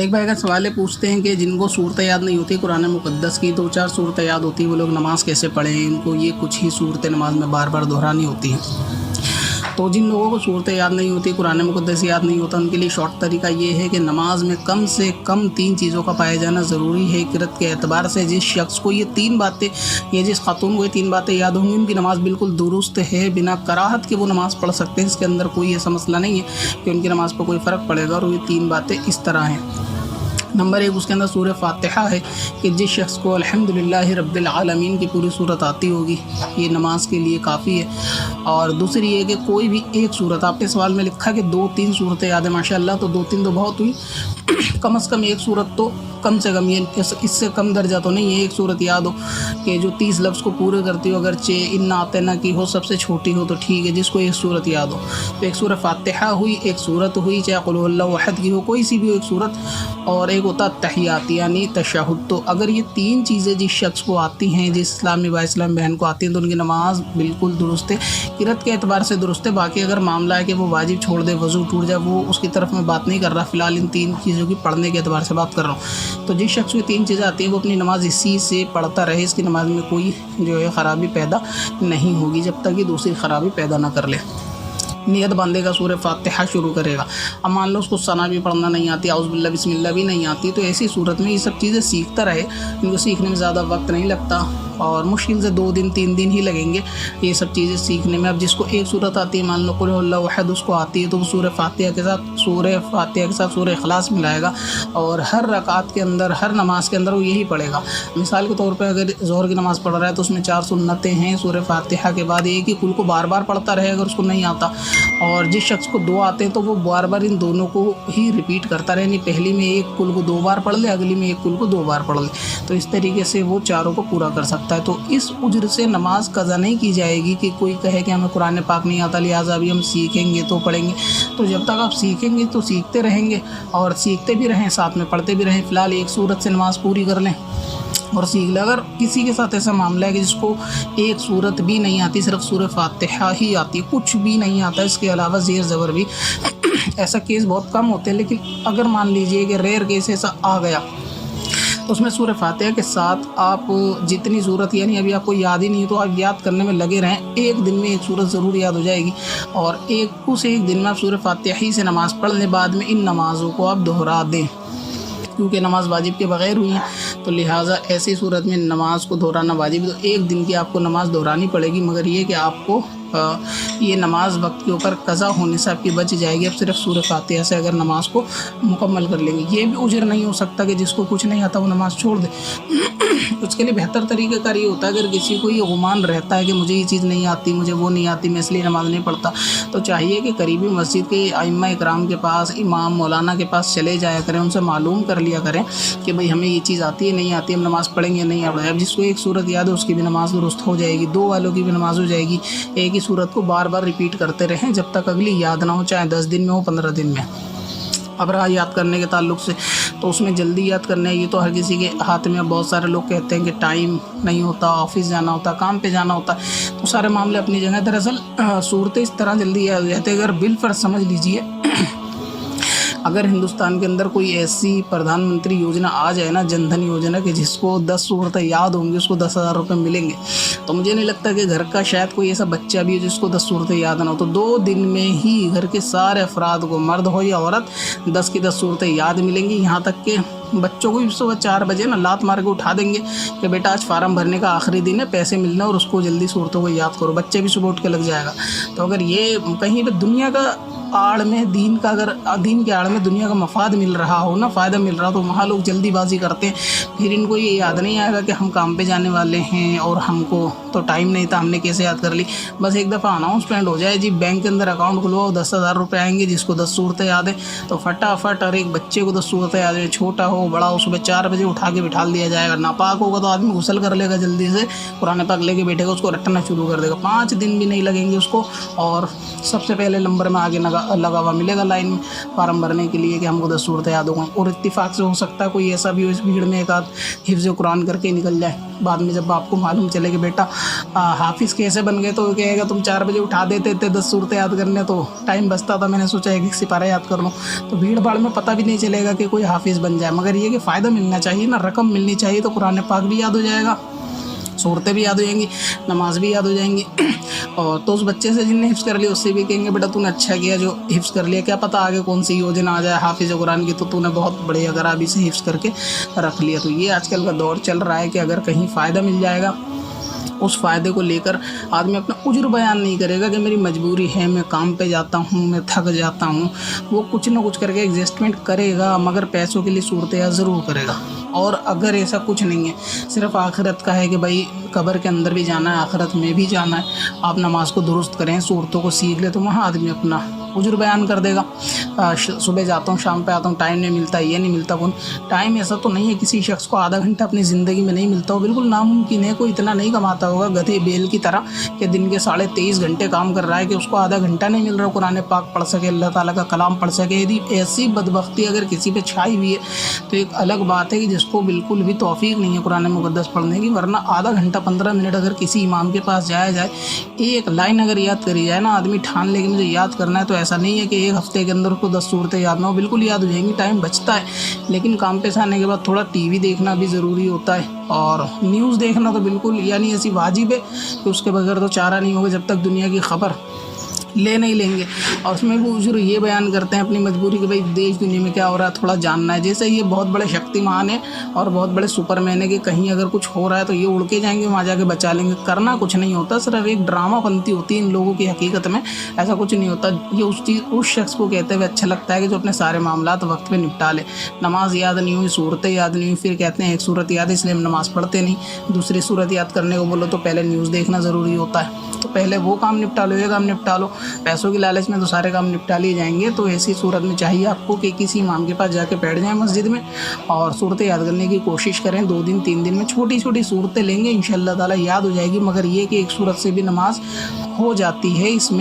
एक भाई अगर सवाल ये पूछते हैं कि जिनको सूरतें याद नहीं होती कुरान मुक़द्दस की, 2-4 सूरतें याद होती, वो लोग नमाज़ कैसे पढ़ें, इनको ये कुछ ही सूरतें नमाज में बार बार दोहरानी होती हैं। तो जिन लोगों को सूरतें याद नहीं होती, कुरान मुक़द्दस याद नहीं होता, उनके लिए शॉर्ट तरीका ये है कि नमाज में कम से कम 3 चीज़ों का पाया जाना ज़रूरी है। किरत के एतबार से जिस शख्स को ये 3 बातें, ये जिस खातून को ये 3 बातें याद होंगी, उनकी नमाज बिल्कुल दुरुस्त है, बिना कराहत के वो नमाज़ पढ़ सकते हैं। इसके अंदर कोई ऐसा मसला नहीं है कि उनकी नमाज़ पर कोई फ़र्क पड़ेगा। और ये 3 बातें इस तरह हैं। नंबर 1 उसके अंदर सूरह फातिहा है कि जिस शख्स को अल्हम्दुलिल्लाहि रब्बिल आलमीन की पूरी सूरत आती होगी, ये नमाज के लिए काफ़ी है। और दूसरी ये कि कोई भी एक सूरत, आपके सवाल में लिखा कि 2-3 सूरतें याद है, माशाअल्लाह, तो 2-3 तो बहुत हुई, कम से कम एक सूरत तो कम से कम, ये इससे कम दर्जा तो नहीं है, एक सूरत याद हो कि जो 30 लफ्ज़ को पूरे करती हो, अगरचे इन्ना आतना की हो, सबसे छोटी हो तो ठीक है, जिसको एक सूरत याद हो। तो एक सूरह फातिहा हुई, एक सूरत हुई, चाहे कुल हुवल्लाहु अहद की हो, कोई सी भी हो एक सूरत, और एक होता तहियात यानी तशहुद। तो अगर ये 3 चीज़ें जिस शख्स को आती हैं, जिस इस्लामी भाई इस्लाम बहन को आती हैं, तो उनकी नमाज बिल्कुल दुरुस्त है, किरत के एतबार से दुरुस्त है। बाकी अगर मामला है कि वो वाजिब छोड़ दे, वज़ू टूट जाए, वो उसकी तरफ मैं बात नहीं कर रहा, फ़िलहाल इन 3 चीज़ों की पढ़ने के एतबार से बात कर रहा हूँ। तो जिस शख्स को 3 चीज़ें आती हैं, वो अपनी नमाज इसी से पढ़ता रहे, इसकी नमाज में कोई जो है ख़राबी पैदा नहीं होगी, जब तक कि दूसरी ख़राबी पैदा ना कर ले। नियत बांधेगा, सूरह फातिहा शुरू करेगा। अब मान लो उसको सना भी पढ़ना नहीं आती, औज़ बिल्लाह बिस्मिल्लाह भी नहीं आती, तो ऐसी सूरत में ये सब चीज़ें सीखता रहे। इनको सीखने में ज़्यादा वक्त नहीं लगता और मुश्किल से 2 दिन 3 दिन ही लगेंगे ये सब चीज़ें सीखने में। अब जिसको एक सूरत आती है, मान लो कुल हुवल्लाहु अहद उसको आती है, तो वो सूरह फातिहा के साथ सूरह इखलास मिलाएगा और हर रकात के अंदर, हर नमाज के अंदर वो यही पढ़ेगा। मिसाल के तौर पे अगर ज़ोहर की नमाज़ पढ़ रहा है तो उसमें 4 सुन्नतें हैं, सूरह फातिहा के बाद एक ही कुल को बार बार पढ़ता रहे अगर उसको नहीं आता। और जिस शख्स को 2 आते हैं तो वो बार बार इन दोनों को ही रिपीट करता रहे, यानी पहली में एक कुल को 2 बार पढ़ ले, अगली में एक कुल को 2 बार पढ़ ले, तो इस तरीके से वो चारों को पूरा कर सकता है। तो इस उज्र से नमाज कज़ा नहीं की जाएगी कि कोई कहे कि हमें कुरान पाक नहीं आता, लिहाजा अभी हम सीखेंगे तो पढ़ेंगे। तो जब तक आप सीखेंगे तो सीखते रहेंगे और सीखते भी रहें, साथ में पढ़ते भी रहें। फ़िलहाल एक सूरत से नमाज़ पूरी कर लें और सीख ले। अगर किसी के साथ ऐसा मामला है कि जिसको एक सूरत भी नहीं आती, सिर्फ सूरह फातिहा ही आती है, कुछ भी नहीं आता, इसके अलावा ज़ेर ज़बर भी ऐसा केस बहुत कम होते हैं, लेकिन अगर मान लीजिए कि रेयर केस ऐसा आ गया तो उसमें सूरह फातिहा के साथ आप जितनी सूरत, यानी अभी आपको याद ही नहीं तो आप याद करने में लगे रहें, एक दिन में एक सूरत ज़रूर याद हो जाएगी और एक दिन में आप सूरह फातिहा ही से नमाज़ पढ़ लें। बाद में इन नमाज़ों को आप दोहरा दें, क्योंकि नमाज वाजिब के बग़ैर हुई है, तो लिहाजा ऐसी सूरत में नमाज को दोहराना वाजिब है। तो एक दिन की आपको नमाज दोहरानी पड़ेगी, मगर ये कि आपको ये नमाज वक्त के ऊपर कज़ा होने से आपकी बच जाएगी। अब सिर्फ सूरह फातिहा से अगर नमाज को मुकम्मल कर लेंगे, ये भी उजर नहीं हो सकता कि जिसको कुछ नहीं आता वो नमाज छोड़ दे। उसके लिए बेहतर तरीक़ेकार ये होता है, अगर किसी को ये गुमान रहता है कि मुझे ये चीज़ नहीं आती, मुझे वो नहीं आती, मैं इसलिए नमाज नहीं पढ़ता, तो चाहिए कि करीबी मस्जिद के आइम्मा इकराम के पास, इमाम मौलाना के पास चले जाया करें, उनसे मालूम कर लिया करें कि भाई हमें ये चीज़ आती है, नहीं आती, हम नमाज़ पढ़ेंगे नहीं पढ़ेंगे। अब जिसको एक सूरत याद है उसकी भी नमाज दुरुस्त हो जाएगी, 2 वालों की भी नमाज हो जाएगी। एक ही सूरत को बार बार रिपीट करते रहें जब तक अगली याद ना हो, चाहे 10 दिन में हो, 15 दिन में। अब रहा याद करने के ताल्लुक से, तो उसमें जल्दी याद करना है, ये तो हर किसी के हाथ में। बहुत सारे लोग कहते हैं कि टाइम नहीं होता, ऑफिस जाना होता, काम पे जाना होता, तो सारे मामले अपनी जगह। दरअसल सूरतें इस तरह जल्दी याद हो जाती है। अगर बिलफर्ज समझ लीजिए, अगर हिंदुस्तान के अंदर कोई ऐसी प्रधानमंत्री योजना आ जाए ना, जनधन योजना, कि जिसको 10 सूरतें याद होंगी, उसको 10,000 रुपये मिलेंगे, तो मुझे नहीं लगता कि घर का शायद कोई ऐसा बच्चा भी हो जिसको 10 सूरतें याद ना हो। तो 2 दिन में ही घर के सारे अफराद को, मर्द हो या औरत, 10 की 10 सूरतें याद मिलेंगी। यहाँ तक कि बच्चों को भी सुबह 4 बजे ना लात मार के उठा देंगे कि बेटा आज फार्म भरने का आखिरी दिन है, पैसे मिलने और उसको जल्दी सूरतों को याद करो। बच्चे भी सुबह उठ के लग जाएगा। तो अगर ये कहीं पर दुनिया का आड़ में, दीन का, अगर दीन के आड़ में दुनिया का मफाद मिल रहा हो ना, फ़ायदा मिल रहा हो, तो वहाँ लोग जल्दीबाजी करते हैं। फिर इनको ये याद नहीं आएगा कि हम काम पे जाने वाले हैं और हमको तो टाइम नहीं था, हमने कैसे याद कर ली। बस एक दफ़ा अनाउंसमेंट हो जाए, जी बैंक के अंदर अकाउंट खुलवाओ, 10,000 रुपये आएंगे, जिसको 10 सूरतें याद है, तो फटाफट, और एक बच्चे को 10 सूरतें याद है, छोटा हो बड़ा हो, सुबह 4 बजे उठा के बिठा दिया जाएगा। नापाक होगा तो आदमी गुसल कर लेगा, जल्दी से कुरान पाक लेके बैठेगा, उसको रटना शुरू कर देगा। 5 दिन भी नहीं लगेंगे उसको, और सबसे पहले नंबर में आगे लगा हुआ मिलेगा लाइन में फार्म भरने के लिए कि हमको 10 सूरतें याद हो गई। और इत्तेफाक से हो सकता है कोई ऐसा भी हो इस भीड़ में एक आध हिफ्ज़ कुरान करके निकल जाए। बाद में जब आपको मालूम चले कि बेटा हाफिज़ कैसे बन गए, तो वो कहेगा तुम 4 बजे उठा देते थे 10 सूरतें याद करने, तो टाइम बचता था, मैंने सोचा एक सिपारा याद कर लूँ। तो भीड़ भाड़ में पता भी नहीं चलेगा कि कोई हाफिज़ बन जाए। मगर ये कि फ़ायदा मिलना चाहिए ना, रकम मिलनी चाहिए, तो कुरान पाक भी याद हो जाएगा, सूरतें भी याद हो जाएंगी, नमाज भी याद हो जाएंगी। और तो उस बच्चे से जिसने हिफ्ज़ कर लिया उससे भी कहेंगे बेटा तूने अच्छा किया जो हिफ्ज़ कर लिया, क्या पता आगे कौन सी योजना आ जाए हाफिज़ कुरान की, तो तूने बहुत बढ़िया करा अभी से हिफ्ज़ करके रख लिया। तो ये आजकल का दौर चल रहा है कि अगर कहीं फ़ायदा मिल जाएगा उस फ़ायदे को लेकर आदमी अपना उज्र बयान नहीं करेगा कि मेरी मजबूरी है, मैं काम पे जाता हूँ, मैं थक जाता हूँ। वो कुछ ना कुछ करके एडजस्टमेंट करेगा, मगर पैसों के लिए सूरत याद ज़रूर करेगा। और अगर ऐसा कुछ नहीं है, सिर्फ आखिरत का है कि भाई कब्र के अंदर भी जाना है, आखिरत में भी जाना है, आप नमाज को दुरुस्त करें, सूरतों को सीख ले, तो वहाँ आदमी अपना उज्र बयान कर देगा। सुबह जाता हूँ, शाम पे आता हूँ, टाइम नहीं मिलता, ये नहीं मिलता। कौन टाइम ऐसा तो नहीं है किसी शख्स को आधा घंटा अपनी ज़िंदगी में नहीं मिलता हो, बिल्कुल नामुमकिन है। कोई इतना नहीं कमाता होगा गधे बेल की तरह कि दिन के 23.5 घंटे काम कर रहा है कि उसको आधा घंटा नहीं मिल रहा कुरान पाक पढ़ सके, अल्लाह ताला का कलाम पढ़ सके। यदि ऐसी बदबख्ती अगर किसी पे छाई हुई है तो एक अलग बात है कि जिसको बिल्कुल भी तौफीक नहीं है कुरान मुक़द्दस पढ़ने की। वरना आधा घंटा 15 मिनट अगर किसी इमाम के पास जाया जाए, एक लाइन अगर याद करी जाए ना, आदमी ठान ले कि मुझे याद करना है, तो ऐसा नहीं है कि एक हफ्ते के अंदर उसको 10 सूरतें याद ना हो, बिल्कुल याद हो जाएंगी। टाइम बचता है, लेकिन काम पे से आने के बाद थोड़ा टीवी देखना भी ज़रूरी होता है, और न्यूज़ देखना तो बिल्कुल यानी ऐसी वाजिब है कि उसके बगैर तो चारा नहीं होगा जब तक दुनिया की खबर ले नहीं लेंगे। और उसमें भी उजर ये बयान करते हैं अपनी मजबूरी कि भाई देश दुनिया में क्या हो रहा है थोड़ा जानना है। जैसे ये बहुत बड़े शक्तिमान है और बहुत बड़े सुपरमैन है कि कहीं अगर कुछ हो रहा है तो ये उड़ के जाएंगे, वहाँ जाके बचा लेंगे। करना कुछ नहीं होता, सिर्फ एक ड्रामा बनती होती है इन लोगों की। हकीकत में ऐसा कुछ नहीं होता। ये उस शख्स को कहते हुए अच्छा लगता है कि जो अपने सारे मामलात वक्त पे निपटा ले। नमाज याद नहीं हुई, सूरतें याद नहीं हुई, फिर कहते हैं एक सूरत याद है इसलिए हम नमाज़ पढ़ते नहीं। दूसरी सूरत याद करने को बोलो तो पहले न्यूज़ देखना ज़रूरी होता है, तो पहले वो काम निपटा लो, ये काम निपटा लो। पैसों की लालच में तो सारे काम निपटा लिए जाएंगे। तो ऐसी सूरत में चाहिए आपको कि किसी इमाम के पास जाके बैठ जाएं मस्जिद में और सूरतें याद करने की कोशिश करें। 2 दिन 3 दिन में छोटी छोटी सूरतें लेंगे, इंशाअल्लाह ताला याद हो जाएगी। मगर ये कि एक सूरत से भी नमाज हो जाती है, इसमें